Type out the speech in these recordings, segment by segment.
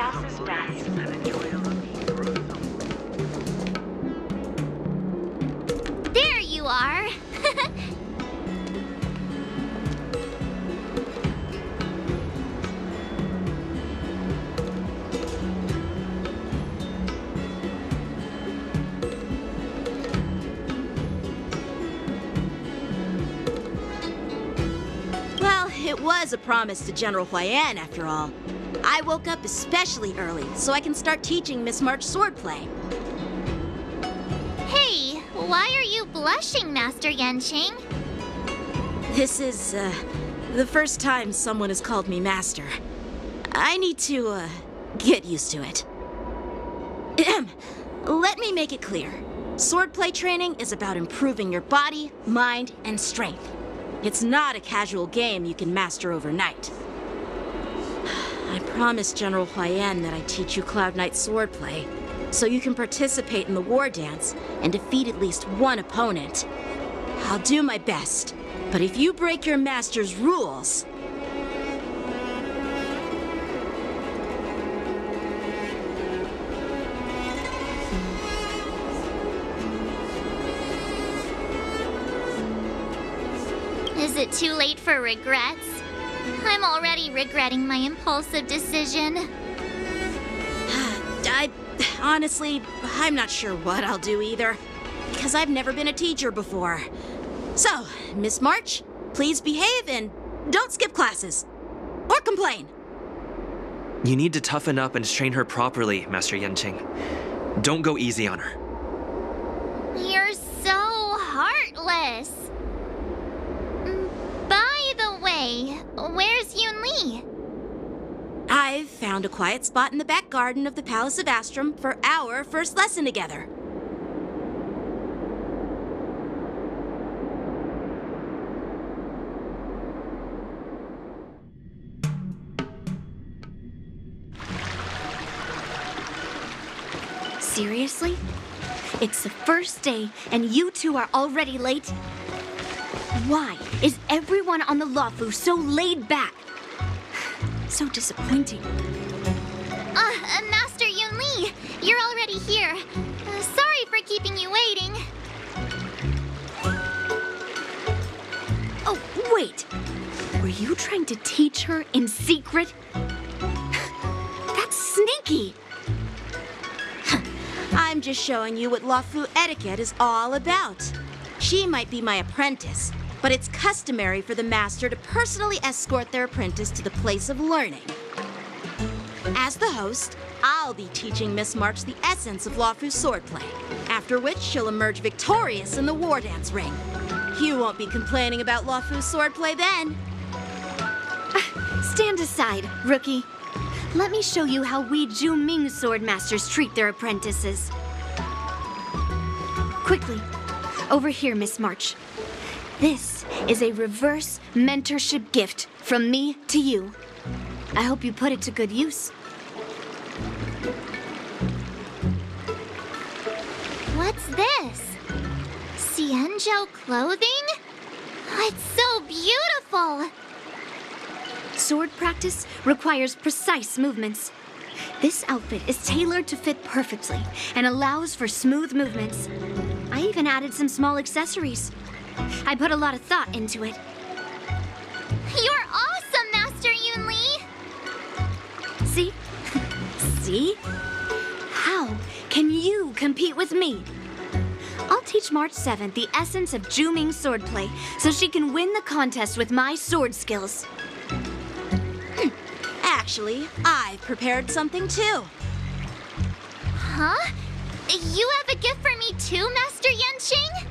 Stasis done. There you are. Well, it was a promise to General Huayan, after all. I woke up especially early so I can start teaching Miss March swordplay. Hey, why are you blushing, Master Yanqing? This is, the first time someone has called me master. I need to, get used to it. Let me make it clear. Swordplay training is about improving your body, mind, and strength. It's not a casual game you can master overnight. I promised General Huayan that I'd teach you Cloud Knight swordplay, so you can participate in the war dance and defeat at least one opponent. I'll do my best, but if you break your master's rules... Is it too late for regrets? I'm already regretting my impulsive decision. Honestly, I'm not sure what I'll do either, because I've never been a teacher before. So, Miss March, please behave and don't skip classes. Or complain. You need to toughen up and train her properly, Master Yanqing. Don't go easy on her. You're so heartless. By the way, where's Yunli? I've found a quiet spot in the back garden of the Palace of Astrum for our first lesson together. Seriously? It's the first day and you two are already late? Why is everyone on the Luofu so laid back? So disappointing. Master Yunli, you're already here. Sorry for keeping you waiting. Oh, wait. Were you trying to teach her in secret? That's sneaky. I'm just showing you what Luofu etiquette is all about. She might be my apprentice, but it's customary for the master to personally escort their apprentice to the place of learning. As the host, I'll be teaching Miss March the essence of Luofu swordplay, after which she'll emerge victorious in the war dance ring. You won't be complaining about Luofu swordplay then. Stand aside, rookie. Let me show you how we Zhu-Ming sword masters treat their apprentices. Quickly, over here, Miss March. This is a reverse mentorship gift from me to you. I hope you put it to good use. What's this? Xianzhou clothing? It's so beautiful! Sword practice requires precise movements. This outfit is tailored to fit perfectly and allows for smooth movements. I even added some small accessories. I put a lot of thought into it. You're awesome, Master Yunli! See? See? How can you compete with me? I'll teach March 7th the essence of Zhu-Ming swordplay so she can win the contest with my sword skills. Actually, I've prepared something too. Huh? You have a gift for me too, Master Yanqing?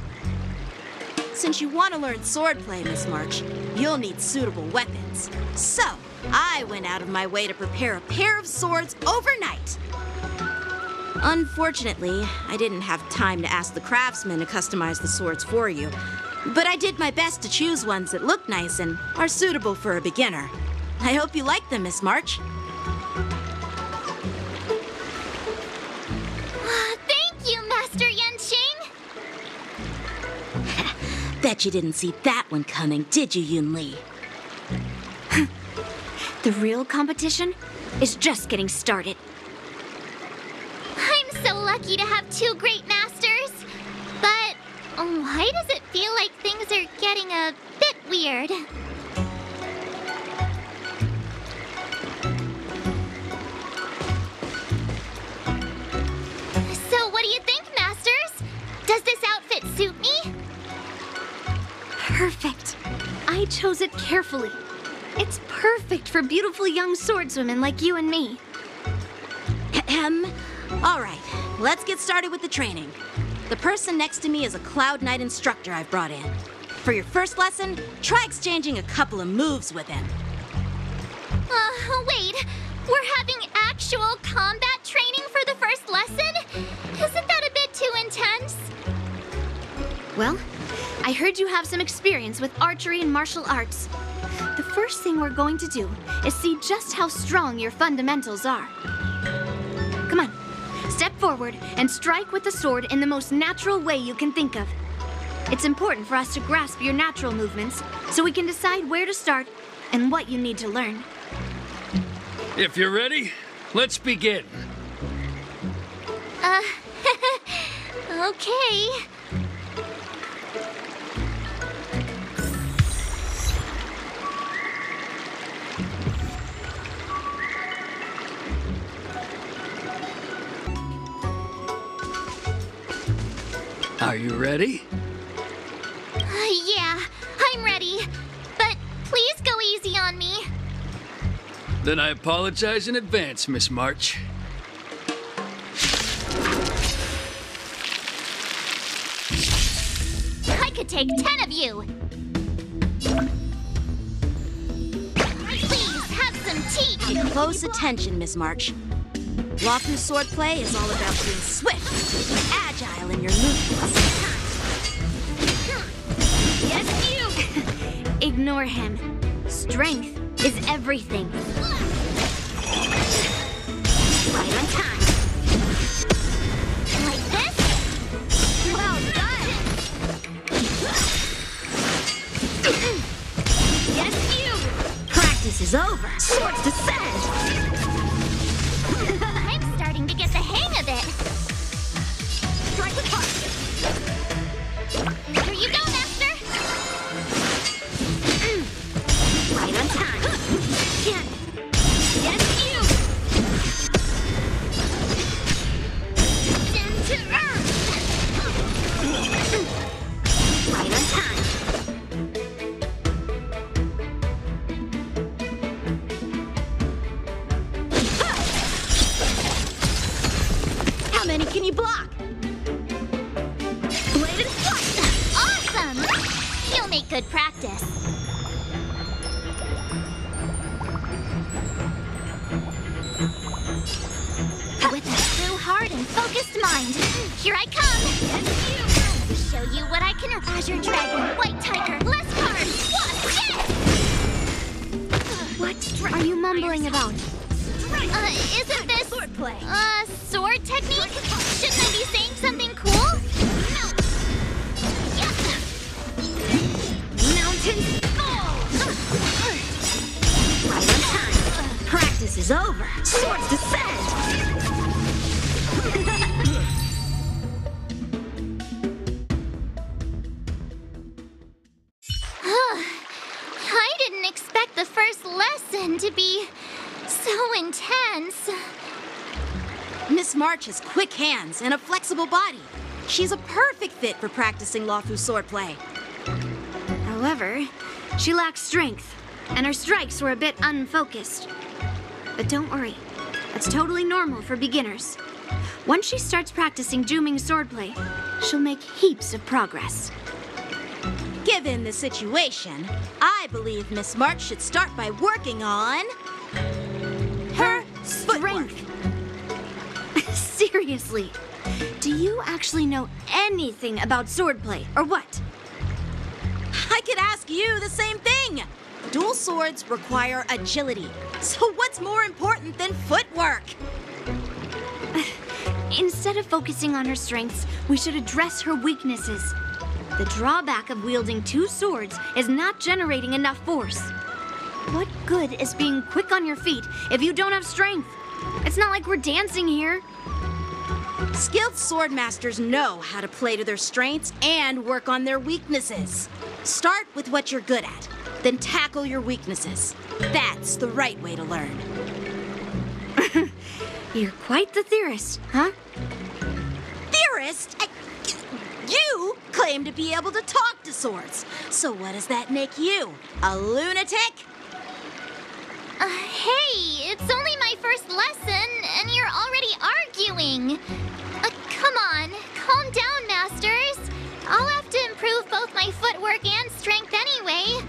Since you want to learn swordplay, Miss March, you'll need suitable weapons. So, I went out of my way to prepare a pair of swords overnight. Unfortunately, I didn't have time to ask the craftsman to customize the swords for you. But I did my best to choose ones that look nice and are suitable for a beginner. I hope you like them, Miss March. Thank you, Master Yanqing! Bet you didn't see that one coming, did you, Yunli? The real competition is just getting started. I'm so lucky to have two great masters. But why does it feel like things are getting a bit weird? So what do you think, Masters? Does this outfit suit me? Perfect. I chose it carefully. It's perfect for beautiful young swordswomen like you and me. All right, let's get started with the training. The person next to me is a Cloud Knight instructor I've brought in. For your first lesson, try exchanging a couple of moves with him. Wait. We're having actual combat training for the first lesson? Isn't that a bit too intense? Well, I heard you have some experience with archery and martial arts. The first thing we're going to do is see just how strong your fundamentals are. Come on, step forward and strike with the sword in the most natural way you can think of. It's important for us to grasp your natural movements so we can decide where to start and what you need to learn. If you're ready, let's begin. Okay. Are you ready? Yeah, I'm ready. But please go easy on me. Then I apologize in advance, Miss March. I could take 10 of you. Please, have some tea. Pay close attention, Miss March. Lawfu swordplay is all about being swift and agile in your movements. Yes, you. Ignore him. Strength is everything. Right on time. Like this? Well done. Yes, you. Practice is over. Swords descend. I'm starting to get the hang of it. Strike with heart. Here you go, Master. Right on time. Yes, you. Down to earth. Right on time. How many can you block? Bladed flight! Awesome! You'll make good practice. With a true heart and focused mind, here I come! Show you what I can. Azure Dragon, White Tiger, less cards! What? What are you mumbling about? Isn't this swordplay? Sword technique? Shouldn't I be saying something cool? No. Yes. Mountain fall! Right on time. Practice is over. Swords descend. I didn't expect the first lesson to be so intense. Miss March has quick hands and a flexible body. She's a perfect fit for practicing Lawfu swordplay. However, she lacks strength, and her strikes were a bit unfocused. But don't worry, that's totally normal for beginners. Once she starts practicing Juming swordplay, she'll make heaps of progress. Given the situation, I believe Miss March should start by working on her Strength! Seriously, do you actually know anything about swordplay, or what? I could ask you the same thing. Dual swords require agility. So what's more important than footwork? Instead of focusing on her strengths, we should address her weaknesses. The drawback of wielding two swords is not generating enough force. What good is being quick on your feet if you don't have strength? It's not like we're dancing here. Skilled sword masters know how to play to their strengths and work on their weaknesses. Start with what you're good at, then tackle your weaknesses. That's the right way to learn. You're quite the theorist, huh? Theorist? You claim to be able to talk to swords. So what does that make you? A lunatic? Hey, it's only my first lesson, and you're already arguing. Come on, calm down, masters. I'll have to improve both my footwork and strength anyway,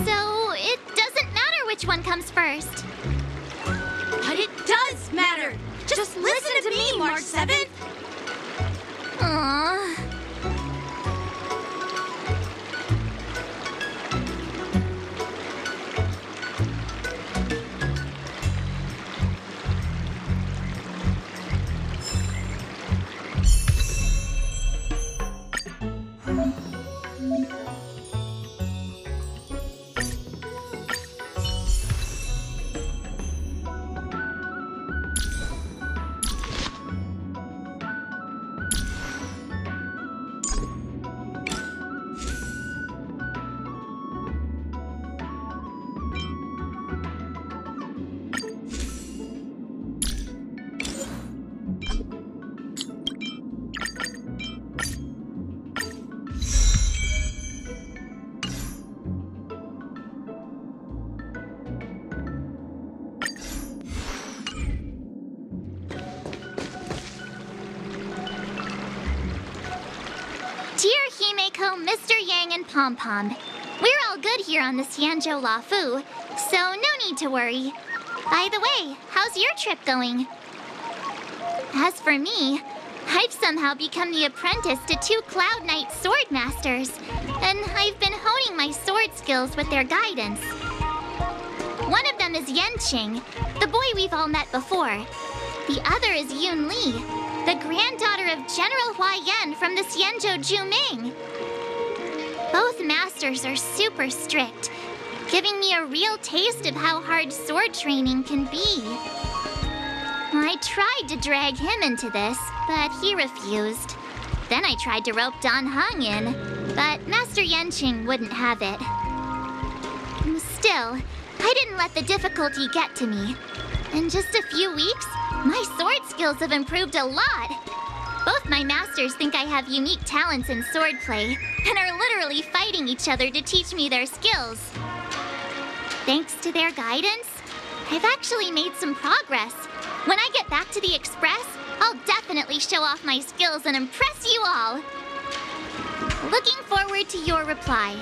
so it doesn't matter which one comes first. But it does matter. Just listen to me, March 7th. Aww. Dear Himeko, Mr. Yang, and Pom Pom, we're all good here on the Xianzhou Lafu, so no need to worry. By the way, how's your trip going? As for me, I've somehow become the apprentice to 2 Cloud Knight sword masters, and I've been honing my sword skills with their guidance. One of them is Yanqing, the boy we've all met before. The other is Yun Li, the granddaughter of General Hua Yan from the Xianzhou Juming. Both masters are super strict, giving me a real taste of how hard sword training can be. I tried to drag him into this, but he refused. Then I tried to rope Dan Heng in, but Master Yanqing wouldn't have it. Still, I didn't let the difficulty get to me. In just a few weeks, my sword skills have improved a lot. Both my masters think I have unique talents in swordplay and are literally fighting each other to teach me their skills. Thanks to their guidance, I've actually made some progress. When I get back to the Express, I'll definitely show off my skills and impress you all. Looking forward to your reply.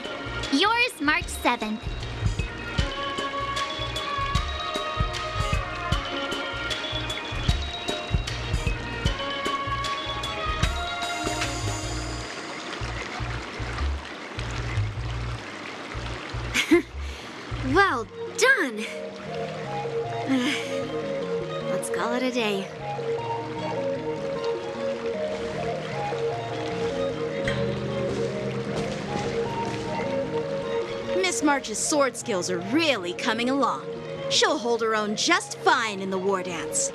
Yours, March 7th. Well done! Let's call it a day. Miss March's sword skills are really coming along. She'll hold her own just fine in the war dance.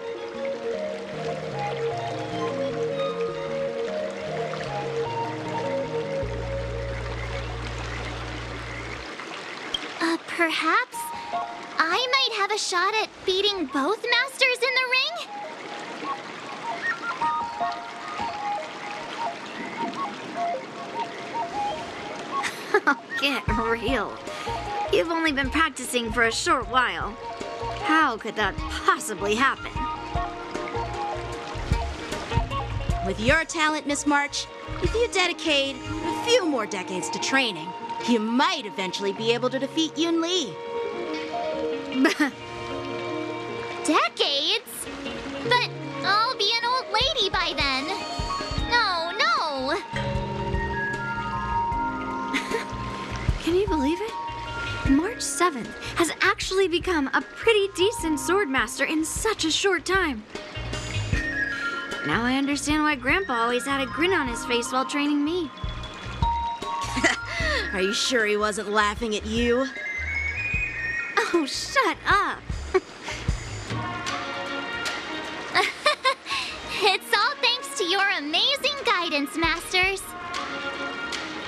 Perhaps I might have a shot at beating both masters in the ring? Get real. You've only been practicing for a short while. How could that possibly happen? With your talent, Miss March, if you dedicate a few more decades to training, you might eventually be able to defeat Yun Li. Decades? But I'll be an old lady by then. No, no. Can you believe it? March 7th has actually become a pretty decent swordmaster in such a short time. Now I understand why Grandpa always had a grin on his face while training me. Are you sure he wasn't laughing at you? Oh, shut up. It's all thanks to your amazing guidance, Masters.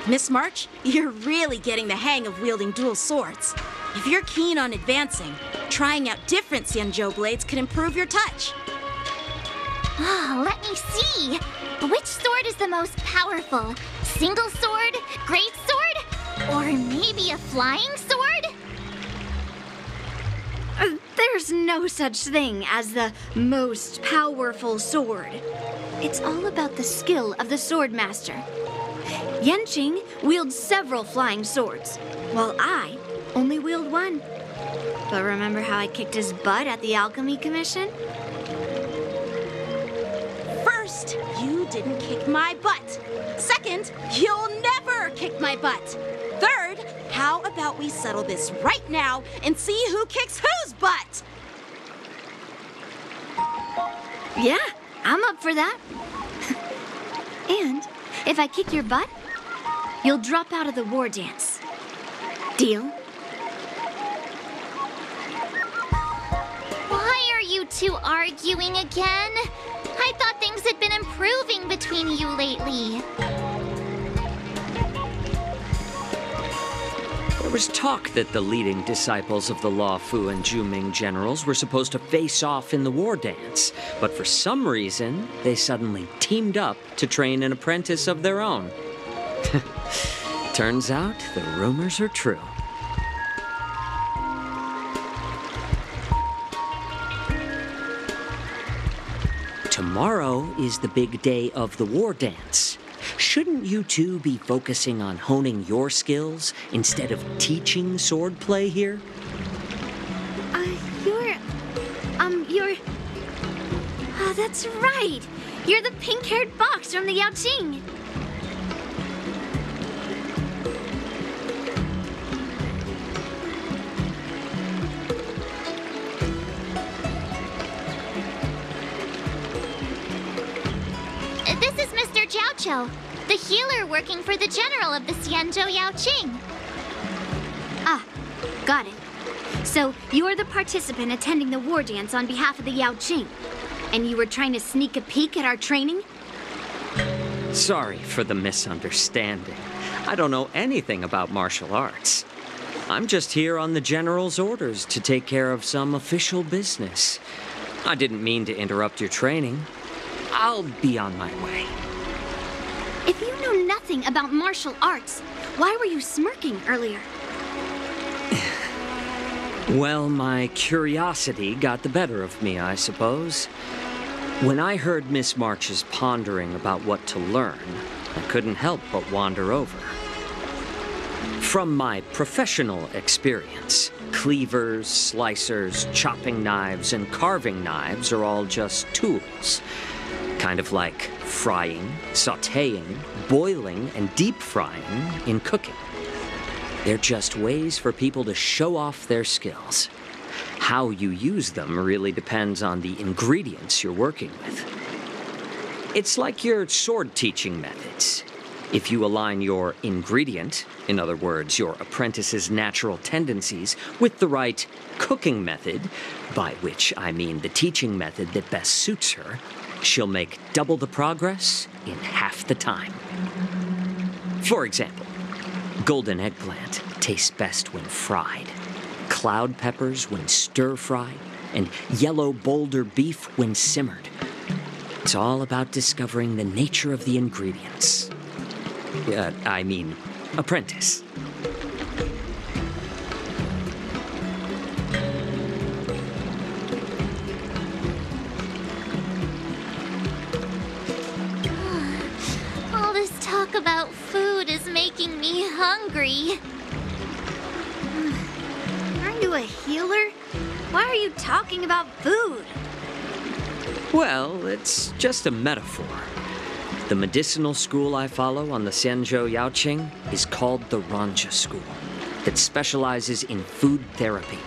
Miss March, you're really getting the hang of wielding dual swords. If you're keen on advancing, trying out different Xianzhou blades could improve your touch. Oh, let me see. Which sword is the most powerful? Single sword? Great sword? Or maybe a flying sword? There's no such thing as the most powerful sword. It's all about the skill of the sword master. Yanqing wields several flying swords, while I only wield one. But remember how I kicked his butt at the Alchemy Commission? First, you didn't kick my butt. Second, you'll never kick my butt. Third, how about we settle this right now and see who kicks whose butt? Yeah, I'm up for that. And if I kick your butt, you'll drop out of the war dance. Deal? Why are you two arguing again? I thought things had been improving between you lately. There was talk that the leading disciples of the Luofu and Zhuming generals were supposed to face off in the war dance, but for some reason, they suddenly teamed up to train an apprentice of their own. Turns out the rumors are true. Tomorrow is the big day of the war dance. Shouldn't you two be focusing on honing your skills instead of teaching swordplay here? You're... Oh, that's right. You're the pink-haired box from the Yaoqing. This is Mr. Jiaoqiu, the healer working for the general of the Xianzhou Yaoqing. Ah, got it. So, you're the participant attending the war dance on behalf of the Yaoqing. And you were trying to sneak a peek at our training? Sorry for the misunderstanding. I don't know anything about martial arts. I'm just here on the general's orders to take care of some official business. I didn't mean to interrupt your training. I'll be on my way. If you know nothing about martial arts, why were you smirking earlier? Well, my curiosity got the better of me, I suppose. When I heard Miss March's pondering about what to learn, I couldn't help but wander over. From my professional experience, cleavers, slicers, chopping knives, and carving knives are all just tools. Kind of like frying, sautéing, boiling, and deep frying in cooking. They're just ways for people to show off their skills. How you use them really depends on the ingredients you're working with. It's like your sword teaching methods. If you align your ingredient, in other words, your apprentice's natural tendencies, with the right cooking method, by which I mean the teaching method that best suits her, she'll make double the progress in half the time. For example, golden eggplant tastes best when fried, cloud peppers when stir-fried, and yellow boulder beef when simmered. It's all about discovering the nature of the ingredients. Apprentice. All this talk about food is making me hungry. Aren't you a healer? Why are you talking about food? Well, it's just a metaphor. The medicinal school I follow on the Xianzhou Yaoqing is called the Ranja School, that specializes in food therapy.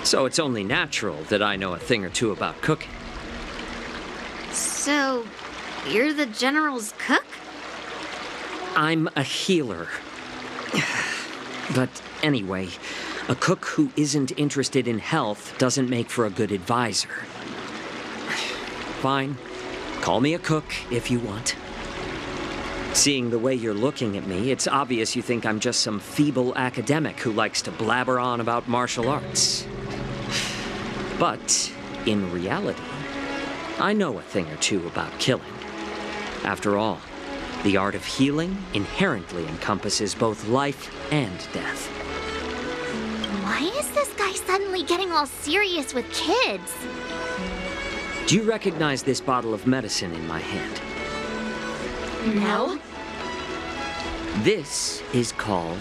So it's only natural that I know a thing or two about cooking. So, you're the general's cook? I'm a healer. But anyway, A cook who isn't interested in health doesn't make for a good advisor. Fine. Call me a cook if you want. Seeing the way you're looking at me, it's obvious you think I'm just some feeble academic who likes to blabber on about martial arts. But, in reality, I know a thing or two about killing. After all, the art of healing inherently encompasses both life and death. Why is this guy suddenly getting all serious with kids? Do you recognize this bottle of medicine in my hand? No? This is called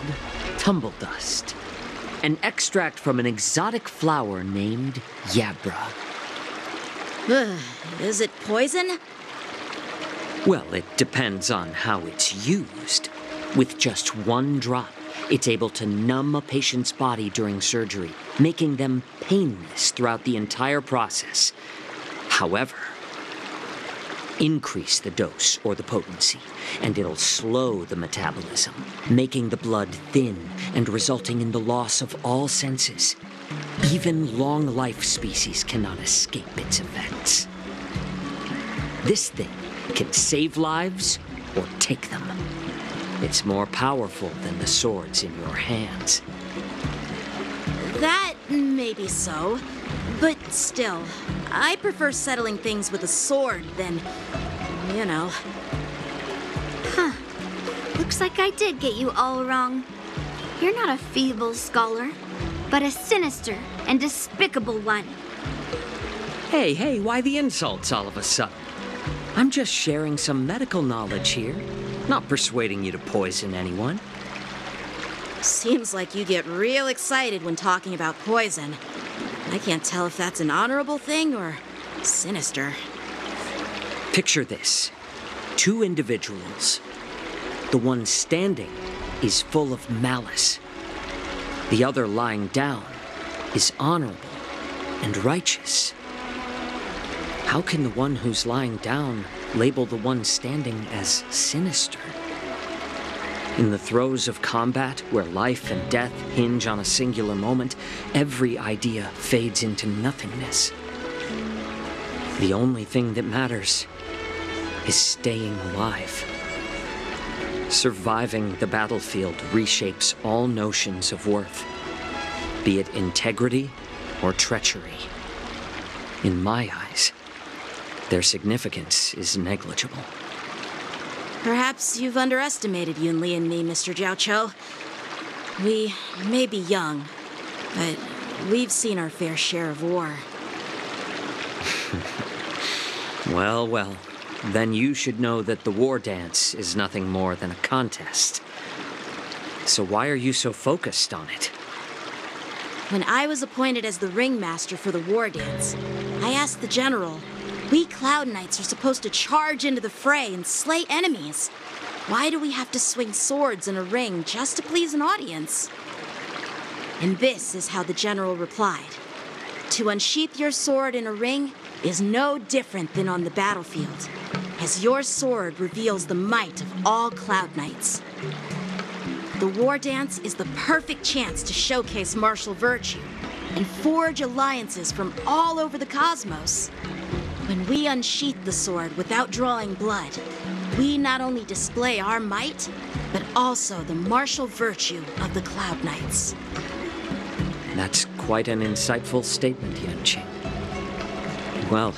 tumble dust, an extract from an exotic flower named Yabra. Is it poison? Well, it depends on how it's used. With just one drop, it's able to numb a patient's body during surgery, making them painless throughout the entire process. However, increase the dose or the potency, and it'll slow the metabolism, making the blood thin and resulting in the loss of all senses. Even long-life species cannot escape its effects. This thing can save lives or take them. It's more powerful than the swords in your hands. That may be so, but still, I prefer settling things with a sword than, you know. Looks like I did get you all wrong. You're not a feeble scholar, but a sinister and despicable one. Hey, why the insults all of a sudden? I'm just sharing some medical knowledge here, not persuading you to poison anyone. Seems like you get real excited when talking about poison. I can't tell if that's an honorable thing or sinister. Picture this. 2 individuals. The one standing is full of malice. The other lying down is honorable and righteous. How can the one who's lying down label the one standing as sinister? In the throes of combat, where life and death hinge on a singular moment, every idea fades into nothingness. The only thing that matters is staying alive. Surviving the battlefield reshapes all notions of worth, be it integrity or treachery. In my eyes, their significance is negligible. Perhaps you've underestimated Yun Li and me, Mr. Jiao Cho. We may be young, but we've seen our fair share of war. Well, then you should know that the war dance is nothing more than a contest. So why are you so focused on it? When I was appointed as the ringmaster for the war dance, I asked the general, we Cloud Knights are supposed to charge into the fray and slay enemies. Why do we have to swing swords in a ring just to please an audience? And this is how the general replied. To unsheath your sword in a ring is no different than on the battlefield, as your sword reveals the might of all Cloud Knights. The war dance is the perfect chance to showcase martial virtue and forge alliances from all over the cosmos. When we unsheath the sword without drawing blood, we not only display our might, but also the martial virtue of the Cloud Knights. That's quite an insightful statement, Yanqing. Well,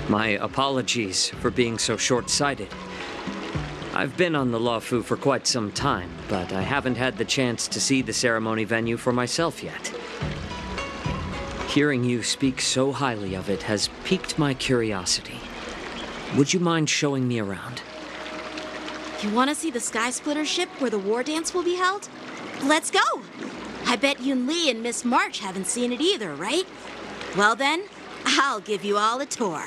my apologies for being so short-sighted. I've been on the Luofu for quite some time, but I haven't had the chance to see the ceremony venue for myself yet. Hearing you speak so highly of it has piqued my curiosity. Would you mind showing me around? You want to see the Sky Splitter ship where the war dance will be held? Let's go! I bet Yun Li and Miss March haven't seen it either, right? Well then, I'll give you all a tour.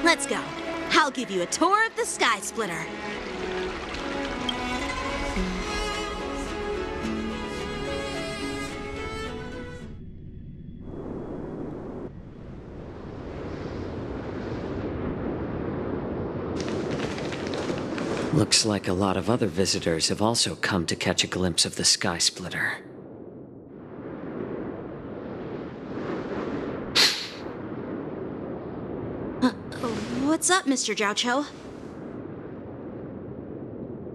Let's go. I'll give you a tour of the Sky Splitter. Looks like a lot of other visitors have also come to catch a glimpse of the Sky Splitter. What's up, Mr. Jiao Cho?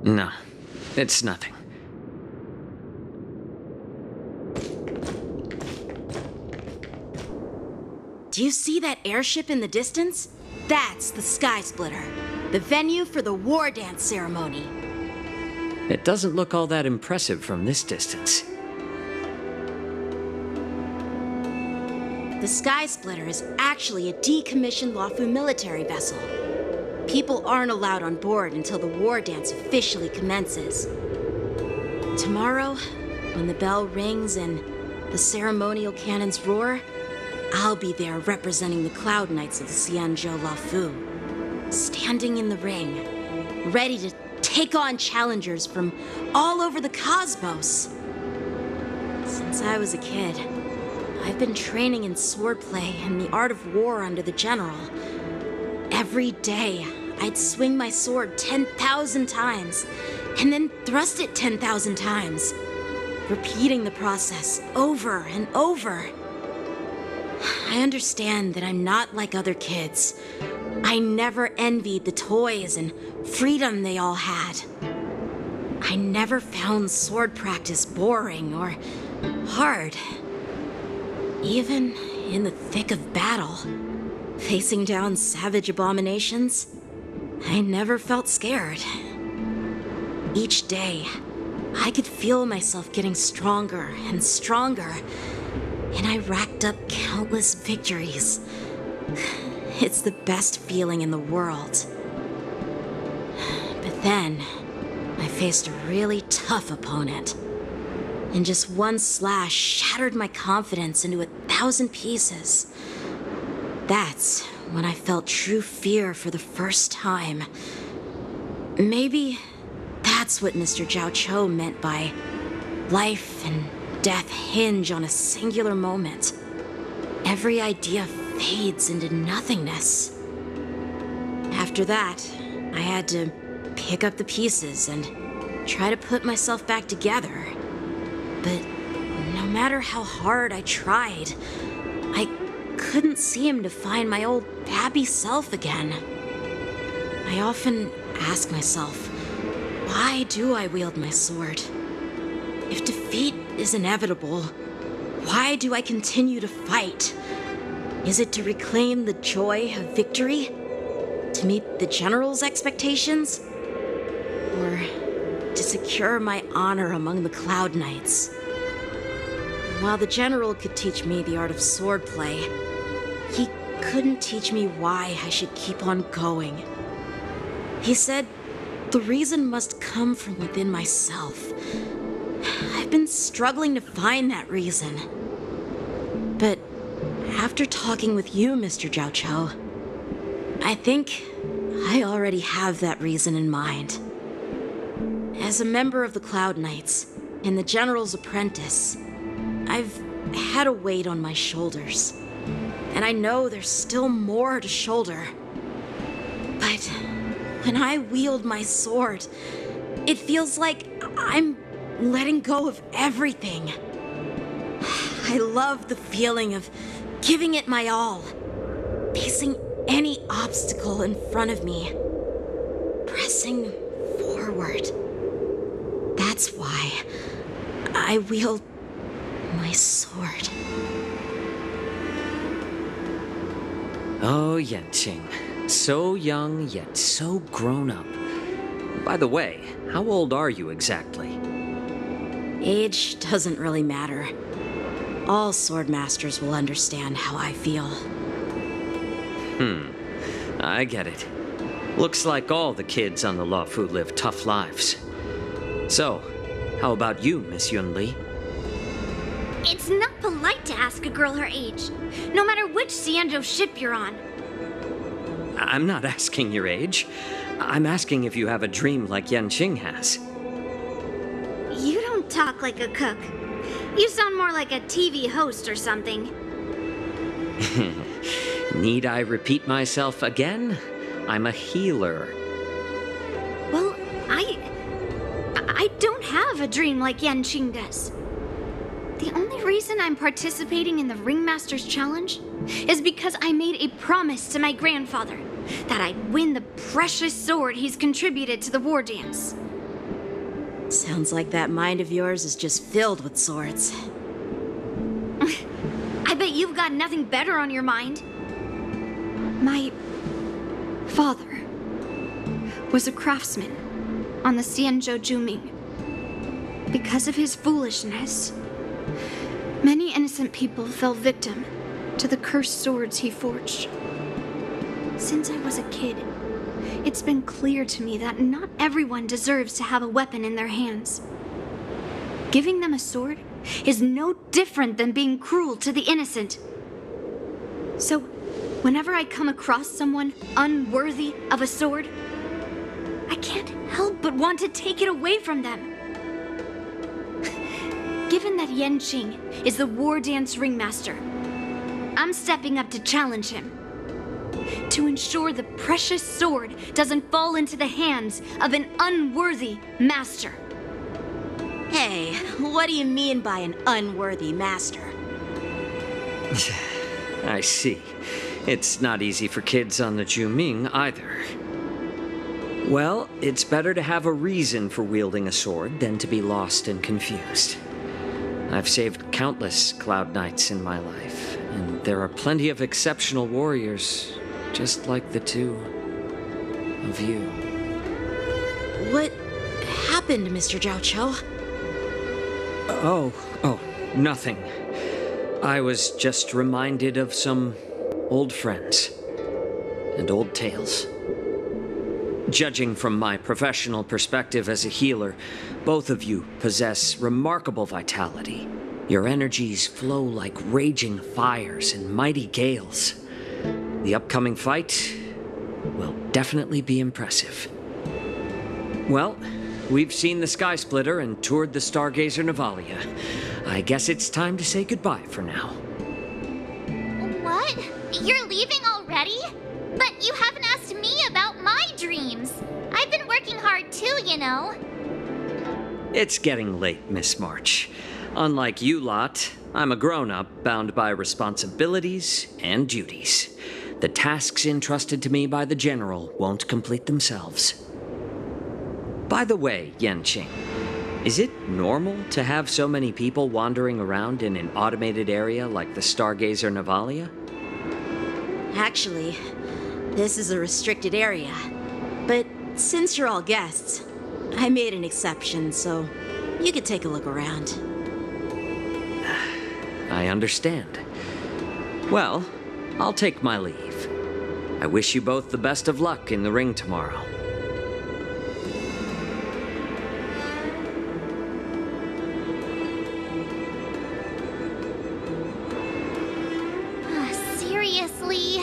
No, it's nothing. Do you see that airship in the distance? That's the Sky Splitter, the venue for the war dance ceremony. It doesn't look all that impressive from this distance. The Sky Splitter is actually a decommissioned Luofu military vessel. People aren't allowed on board until the war dance officially commences. Tomorrow, when the bell rings and the ceremonial cannons roar, I'll be there representing the Cloud Knights of the Xianzhou Luofu, standing in the ring, ready to take on challengers from all over the cosmos. Since I was a kid, I've been training in swordplay and the art of war under the general. Every day, I'd swing my sword 10,000 times, and then thrust it 10,000 times, repeating the process over and over. I understand that I'm not like other kids. I never envied the toys and freedom they all had. I never found sword practice boring or hard. Even in the thick of battle, facing down savage abominations, I never felt scared. Each day, I could feel myself getting stronger and stronger, and I racked up countless victories. It's the best feeling in the world. But then, I faced a really tough opponent, and just one slash shattered my confidence into 1,000 pieces. That's when I felt true fear for the first time. Maybe that's what Mr. Jiao Cho meant by life and death hinge on a singular moment. Every idea fades into nothingness. After that, I had to pick up the pieces and try to put myself back together. But no matter how hard I tried, I couldn't seem to find my old happy self again. I often ask myself, why do I wield my sword? If defeat is inevitable, why do I continue to fight? Is it to reclaim the joy of victory? To meet the general's expectations? Or to secure my honor among the Cloud Knights? While the general could teach me the art of swordplay, he couldn't teach me why I should keep on going. He said the reason must come from within myself. I've been struggling to find that reason. But after talking with you, Mr. Jiao Cho, I think I already have that reason in mind. As a member of the Cloud Knights and the General's apprentice, I've had a weight on my shoulders, and I know there's still more to shoulder. But when I wield my sword, it feels like I'm letting go of everything. I love the feeling of giving it my all, facing any obstacle in front of me, pressing forward. That's why I wield my sword. Oh, Yanqing. So young, yet so grown up. By the way, how old are you exactly? Age doesn't really matter. All sword masters will understand how I feel. I get it. Looks like all the kids on the Luofu live tough lives. So, how about you, Miss Yunli? It's not polite to ask a girl her age, no matter which Xianzhou ship you're on. I'm not asking your age. I'm asking if you have a dream like Yanqing has. You don't talk like a cook. You sound more like a TV host or something. Need I repeat myself again? I'm a healer. Well, a dream like Yanqing does. The only reason I'm participating in the Ringmaster's Challenge is because I made a promise to my grandfather that I'd win the precious sword he's contributed to the war dance. Sounds like that mind of yours is just filled with swords. I bet you've got nothing better on your mind. My father was a craftsman on the Xianzhou Juming. Because of his foolishness, many innocent people fell victim to the cursed swords he forged. Since I was a kid, it's been clear to me that not everyone deserves to have a weapon in their hands. Giving them a sword is no different than being cruel to the innocent. So, whenever I come across someone unworthy of a sword, I can't help but want to take it away from them. Given that Yanqing is the war dance ringmaster, I'm stepping up to challenge him. To ensure the precious sword doesn't fall into the hands of an unworthy master. Hey, what do you mean by an unworthy master? I see. It's not easy for kids on the Juming either. Well, it's better to have a reason for wielding a sword than to be lost and confused. I've saved countless Cloud Knights in my life, and there are plenty of exceptional warriors, just like the two of you. What happened, Mr. Zhao Chou? Oh, nothing. I was just reminded of some old friends and old tales. Judging from my professional perspective as a healer, both of you possess remarkable vitality. Your energies flow like raging fires and mighty gales. The upcoming fight will definitely be impressive. Well, we've seen the Sky Splitter and toured the Stargazer Navalia. I guess it's time to say goodbye for now. What? You're leaving already? But you haven't asked me about my dreams. I've been working hard too, you know. It's getting late, Miss March. Unlike you lot, I'm a grown-up bound by responsibilities and duties. The tasks entrusted to me by the General won't complete themselves. By the way, Yanqing, is it normal to have so many people wandering around in an automated area like the Stargazer Navalia? Actually, this is a restricted area. But since you're all guests, I made an exception, so you could take a look around. I understand. Well, I'll take my leave. I wish you both the best of luck in the ring tomorrow. Seriously?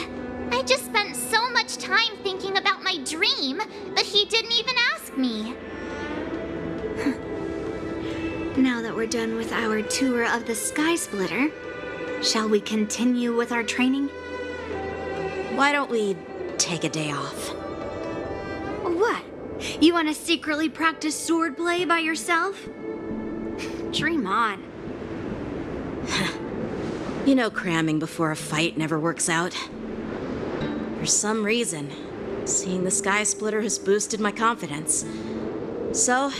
I just spent so much time thinking about my dream, but he didn't even ask me. Now that we're done with our tour of the Sky Splitter, shall we continue with our training? Why don't we take a day off? What? You want to secretly practice swordplay by yourself? Dream on. You know cramming before a fight never works out. For some reason, seeing the Sky Splitter has boosted my confidence. So,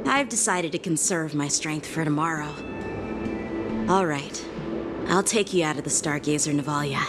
I've decided to conserve my strength for tomorrow. All right, I'll take you out of the Stargazer Navalia.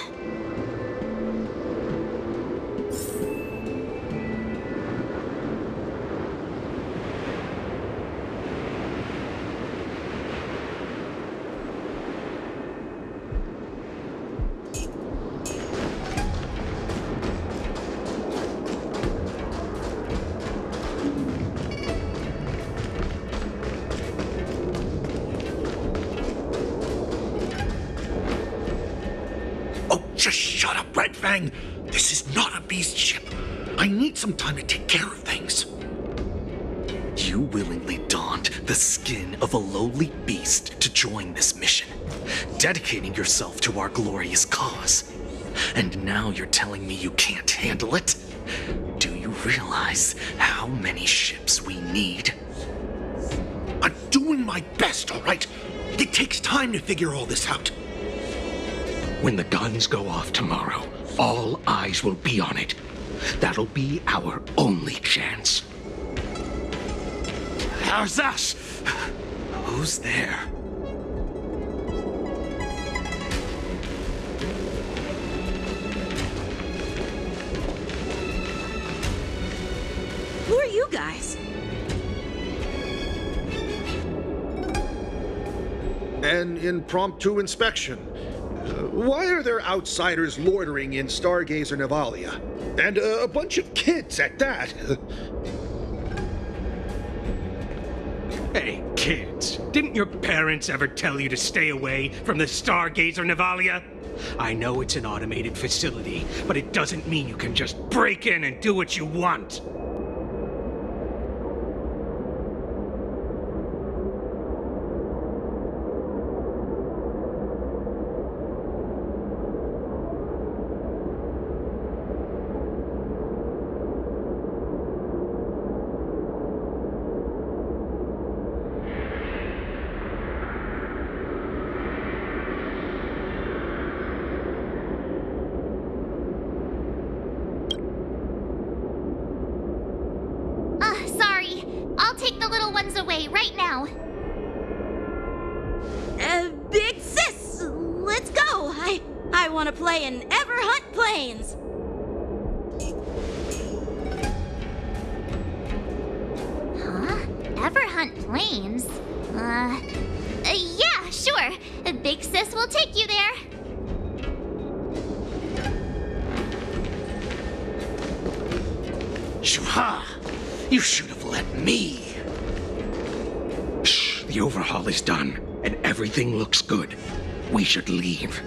Just shut up, Red Fang! This is not a beast ship. I need some time to take care of things. You willingly donned the skin of a lowly beast to join this mission, dedicating yourself to our glorious cause. And now you're telling me you can't handle it? Do you realize how many ships we need? my best, all right? It takes time to figure all this out. When the guns go off tomorrow, all eyes will be on it. That'll be our only chance. How's that? Who's there? Who are you guys? An impromptu inspection. Why are there outsiders loitering in Stargazer Navalia? And a bunch of kids at that. Hey, kids, didn't your parents ever tell you to stay away from the Stargazer Navalia? I know it's an automated facility, but it doesn't mean you can just break in and do what you want. Sorry. I'll take the little ones away right now. Big sis, let's go. I want to play in Everhunt Plains. Huh? Everhunt Plains? Yeah, sure. Big Sis will take you there. Shuha! You should have let me. Shh, the overhaul is done, and everything looks good. We should leave.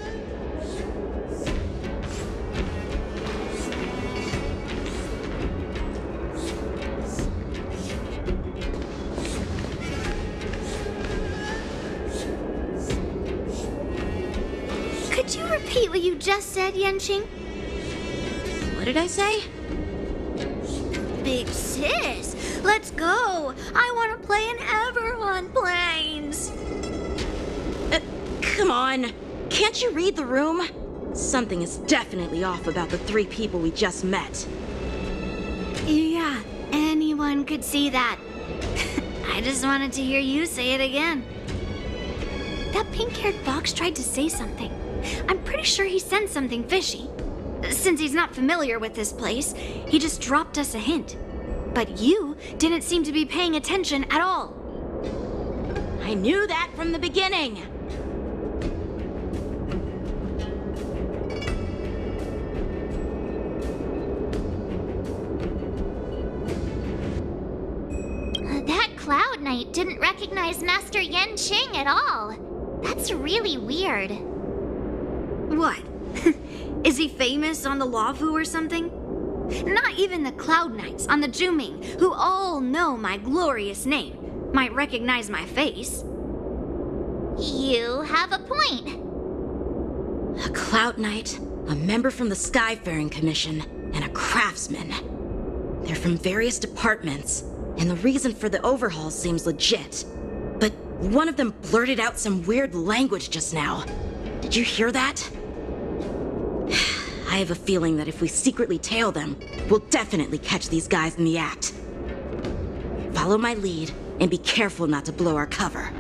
Could you repeat what you just said, Yenching? What did I say? Big sis, let's go. I want to play in Everhunt Plains. Come on. Can't you read the room? Something is definitely off about the three people we just met. Yeah, anyone could see that. I just wanted to hear you say it again. That pink-haired fox tried to say something. I'm pretty sure he sensed something fishy. Since he's not familiar with this place, he just dropped us a hint. But you didn't seem to be paying attention at all. I knew that from the beginning. That Cloud Knight didn't recognize Master Yenching at all. That's really weird. What? Is he famous on the Lavu or something? Not even the Cloud Knights on the Juming, who all know my glorious name, might recognize my face. You have a point. A Cloud Knight, a member from the Skyfaring Commission, and a craftsman. They're from various departments, and the reason for the overhaul seems legit. But one of them blurted out some weird language just now. Did you hear that? I have a feeling that if we secretly tail them, we'll definitely catch these guys in the act. Follow my lead, and be careful not to blow our cover.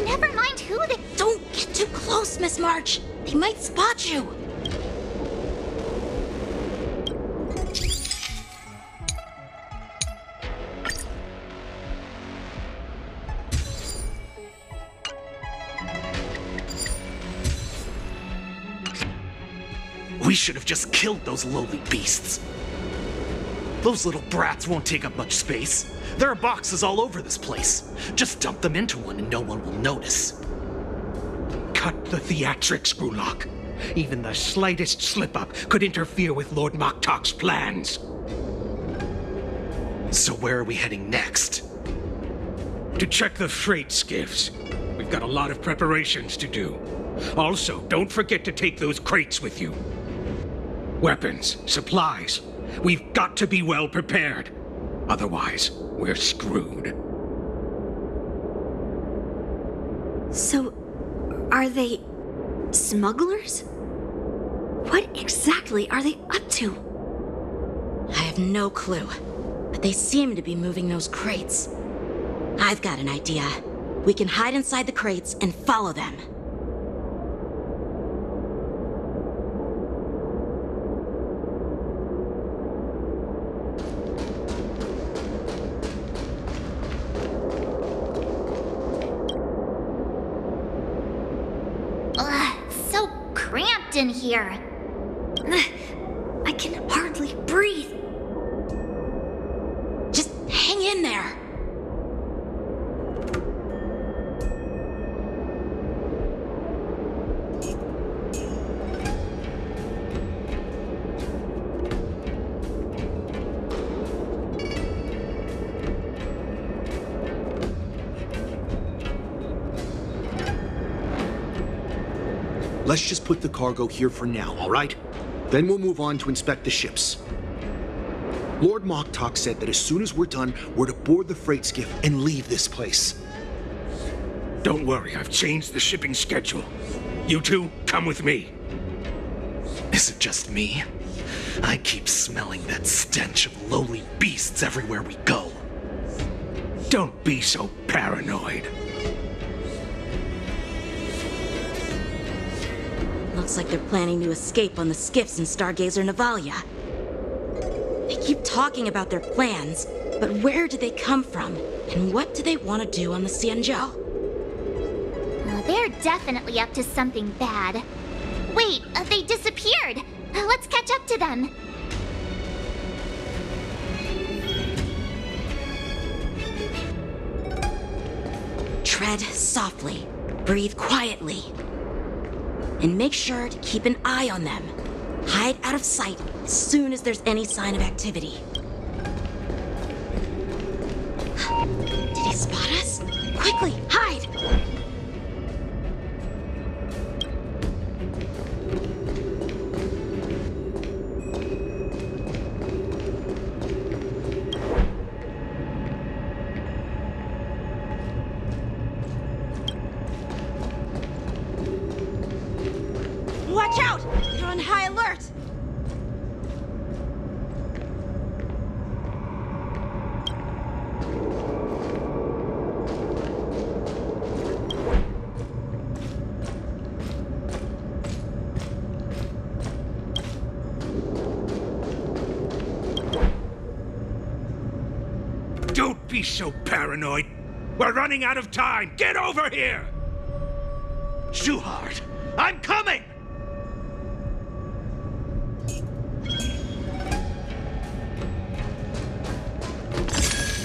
Never mind who they... Don't get too close, Miss March. They might spot you. We should have just killed those lowly beasts. Those little brats won't take up much space. There are boxes all over this place. Just dump them into one and no one will notice. Cut the theatrics, Grulok. Even the slightest slip-up could interfere with Lord Moktok's plans. So where are we heading next? To check the freight skiffs. We've got a lot of preparations to do. Also, don't forget to take those crates with you. Weapons, supplies. We've got to be well prepared. Otherwise, we're screwed. So, are they smugglers? What exactly are they up to? I have no clue, but they seem to be moving those crates. I've got an idea. We can hide inside the crates and follow them. Ugh, so cramped in here. I can hardly breathe. Just hang in there. Let's just put the cargo here for now, all right? Then we'll move on to inspect the ships. Lord Moktok said that as soon as we're done, we're to board the freight skiff and leave this place. Don't worry, I've changed the shipping schedule. You two, come with me. Is it just me? I keep smelling that stench of lowly beasts everywhere we go. Don't be so paranoid. Looks like they're planning to escape on the skiffs in Stargazer Navalia. They keep talking about their plans, but where do they come from? And what do they want to do on the Xianzhou? They're definitely up to something bad. Wait, they disappeared. Let's catch up to them. Tread softly, breathe quietly, and make sure to keep an eye on them. Hide out of sight as soon as there's any sign of activity. Did he spot us? Quickly, hide! Watch out! You're on high alert! Don't be so paranoid. We're running out of time. Get over here! Shuhard, I'm coming!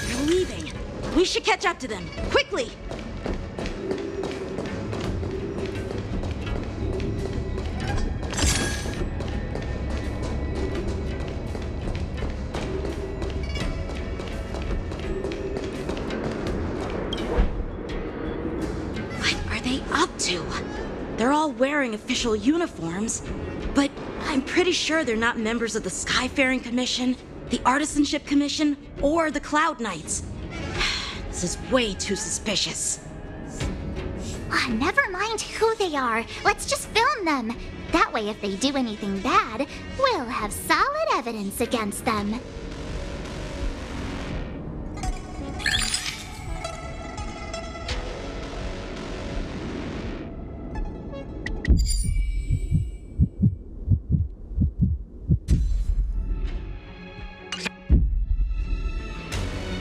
They're leaving. We should catch up to them. Quickly! What are they up to? They're all wearing official uniforms, but I'm pretty sure they're not members of the Skyfaring Commission, the Artisanship Commission, or the Cloud Knights. This is way too suspicious. Never mind who they are. Let's just film them. That way, if they do anything bad, we'll have solid evidence against them.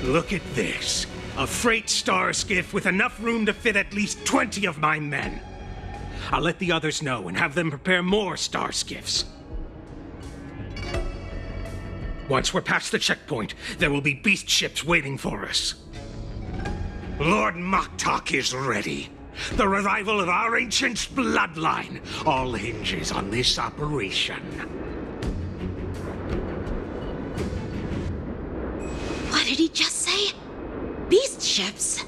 Look at this. A freight star skiff with enough room to fit at least 20 of my men. I'll let the others know and have them prepare more star skiffs. Once we're past the checkpoint, there will be beast ships waiting for us. Lord Moktok is ready. The revival of our ancient bloodline all hinges on this operation. What did he just say? Beast ships?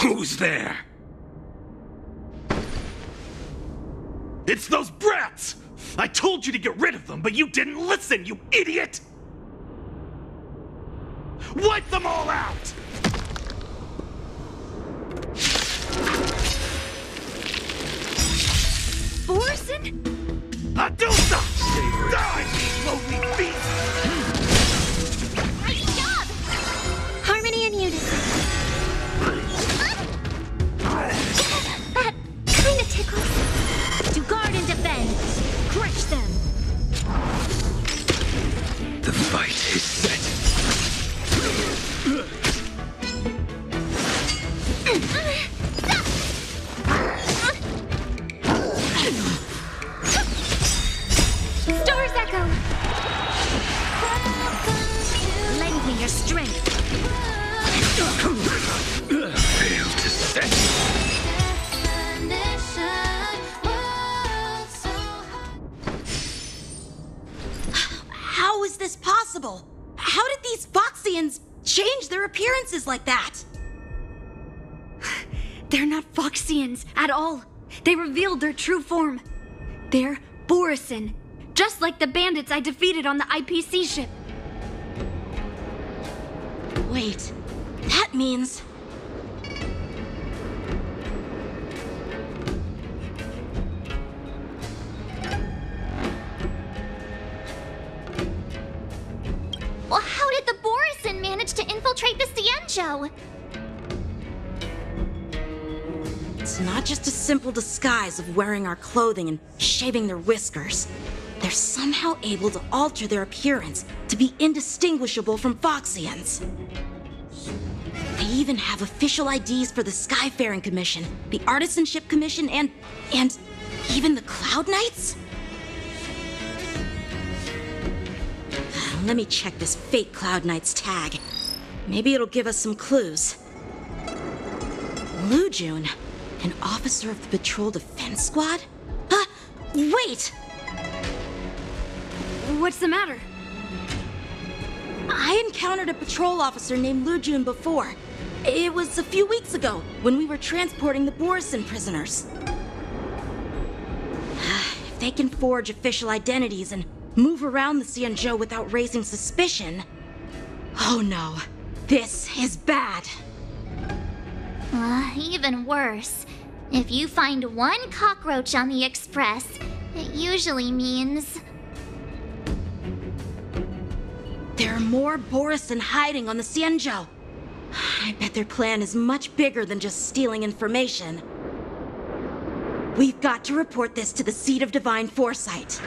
Who's there? It's those brats! I told you to get rid of them, but you didn't listen, you idiot! Wipe them all out! Borison? Adusa! Die, lowly beast! Great job! Harmony and unison. That kind of tickles. To guard and defend. Crush them. The fight is set. Star's Echo. Lend me your strength. Fail to set. How is this possible? How did these Foxians change their appearances like that? They're not Foxians at all. They revealed their true form. They're Borison, just like the bandits I defeated on the IPC ship. Wait, that means... Well, how did the Borison manage to infiltrate the Xianzhou? It's not just a simple disguise of wearing our clothing and shaving their whiskers. They're somehow able to alter their appearance to be indistinguishable from Foxians. They even have official IDs for the Skyfaring Commission, the Artisanship Commission, and even the Cloud Knights? Let me check this fake Cloud Knight's tag. Maybe it'll give us some clues. Lu Jun, an officer of the Patrol Defense Squad? Wait! What's the matter? I encountered a patrol officer named Lu Jun before. It was a few weeks ago, when we were transporting the Borison prisoners. If they can forge official identities and move around the Xianzhou without raising suspicion... Oh no, this is bad. Even worse. If you find one cockroach on the Express, it usually means... There are more Borison hiding on the Xianzhou. I bet their plan is much bigger than just stealing information. We've got to report this to the Seat of Divine Foresight.